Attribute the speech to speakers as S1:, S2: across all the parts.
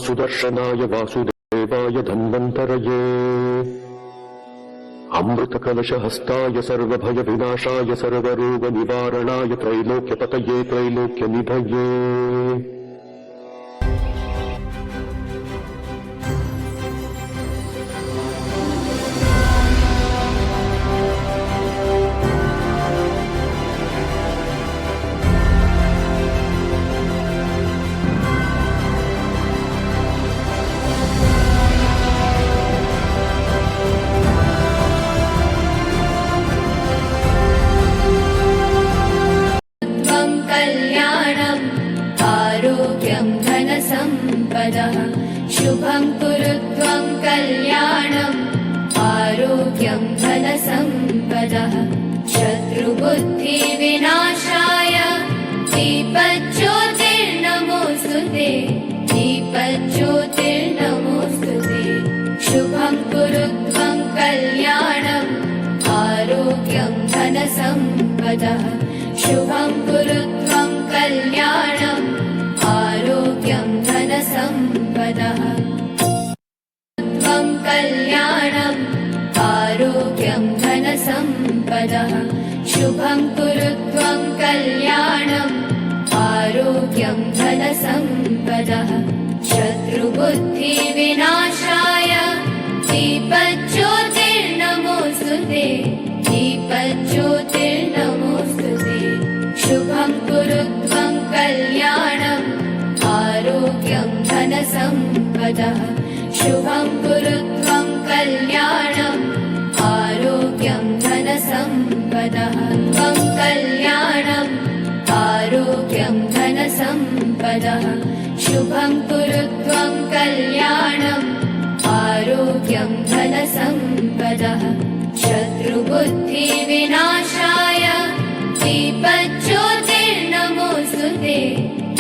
S1: सुदर्शनाय वासुदेवाय धन्वन्तरये अमृतकलशहस्ताय सर्वभयविनाशाय सर्वरोगनिवारणाय त्रैलोक्यपतये त्रैलोक्यनिधये
S2: शुभं कुरु त्वं कल्याणम् आरोग्यं धनसम्पदः शत्रुबुद्धिविनाशाय दीपज्योतिर्नमोऽस्तु ते दीपज्योतिर्नमोऽस्तु ते शुभं कुरु त्वं कल्याणम् आरोग्यं धनसम्पदः शुभं कुरु त्वं कल्याणम् आरोग्यं धनसम्पदः त्वं कल्याणम् आरोग्यं धनसम्पदः शुभं कुरु त्वं कल्याणम् आरोग्यं धनसम्पदः शत्रुबुद्धिविनाशाय दीपज्योतिर्नमोऽस्तु ते दीपज्योतिर्नमोऽस्तु ते शुभं कुरु त्वं कल्याणम् आरोग्यं धनसम्पदः शुभं कुरु त्वं कल्याणम् आरोग्यं धनसम्पदः त्वं कल्याणम् आरोग्यं धनसम्पदः शुभं कुरु त्वं कल्याणम् आरोग्यं धनसम्पदः शत्रुबुद्धिविनाशाय दीपज्योतिर्नमोऽस्तु ते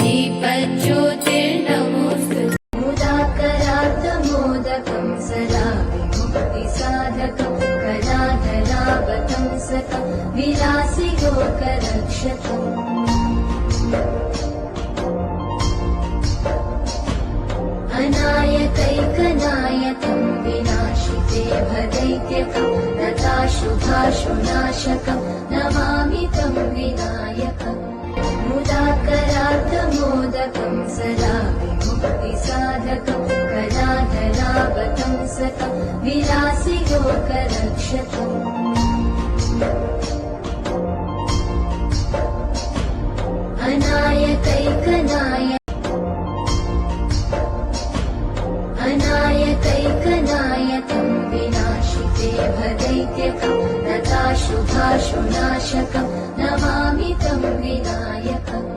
S2: दीपज्योतिर्नमोऽस्तु मुदाकरार्थमोदकं सदा विमुक्तिसाधकं कलाधरावतं सकं विलासिलोकरक्षकम् अनायकैकनायकं विनाशिते भदैत्यकं नताशुभाशुनाशकं नमामि तं विनायकम् मुदाकरार्थमोदकं सदा विमुक्तिसाधकं कलाधरावतं सकं विलासिलोकरक्षकम् अनायकैकनायकं विनाशिते भदैत्यकं नताशुभाशुनाशकं नमामि तं विनायकम्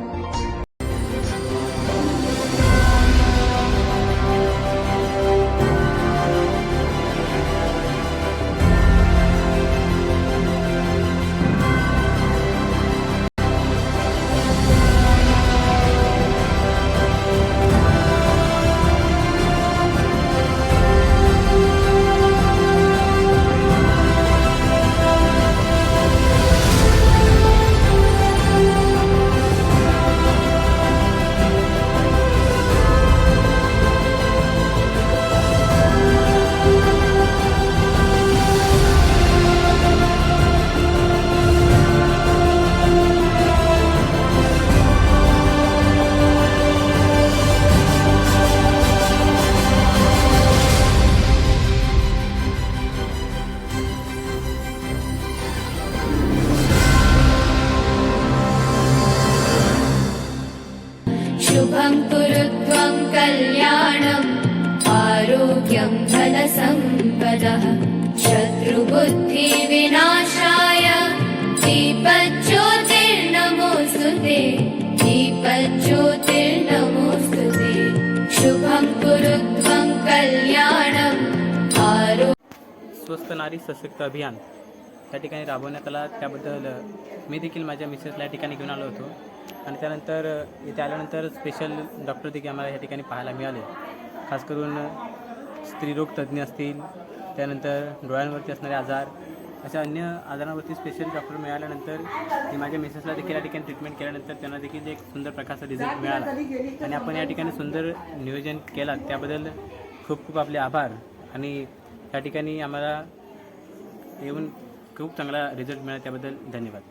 S2: शुभं कुरु त्वं कल्याणम् आरोग्यं धनसम्पदः शत्रुबुद्धिविनाशाय दीपज्योतिर्नमोऽस्तु ते दीपज्योतिर्नमोऽस्तु ते शुभं कुरु त्वं कल्याणम्
S3: स्वस्थ नारी सशक्त अभियान या ठिकाणी राबवण्यात आला। त्याबद्दल मी देखील माझ्या मिसेसला या ठिकाणी घेऊन आलो होतो आणि त्यानंतर इथे आल्यानंतर स्पेशल डॉक्टर देखील आम्हाला या ठिकाणी पाहायला मिळाले। खास करून स्त्रीरोग तज्ज्ञ असतील, त्यानंतर डोळ्यांवरती असणारे आजार, अशा अन्य आजारांवरती स्पेशल डॉक्टर मिळाल्यानंतर मी माझ्या मिसेसला देखील या ठिकाणी ट्रीटमेंट केल्यानंतर त्यांना देखील एक सुंदर प्रकारचा रिझल्ट मिळाला आणि आपण या ठिकाणी सुंदर नियोजन केला त्याबद्दल खूप खूप आपले आभार. आणि या ठिकाणी आम्हाला येऊन खूप चांगला रिझल्ट मिळाला त्याबद्दल धन्यवाद.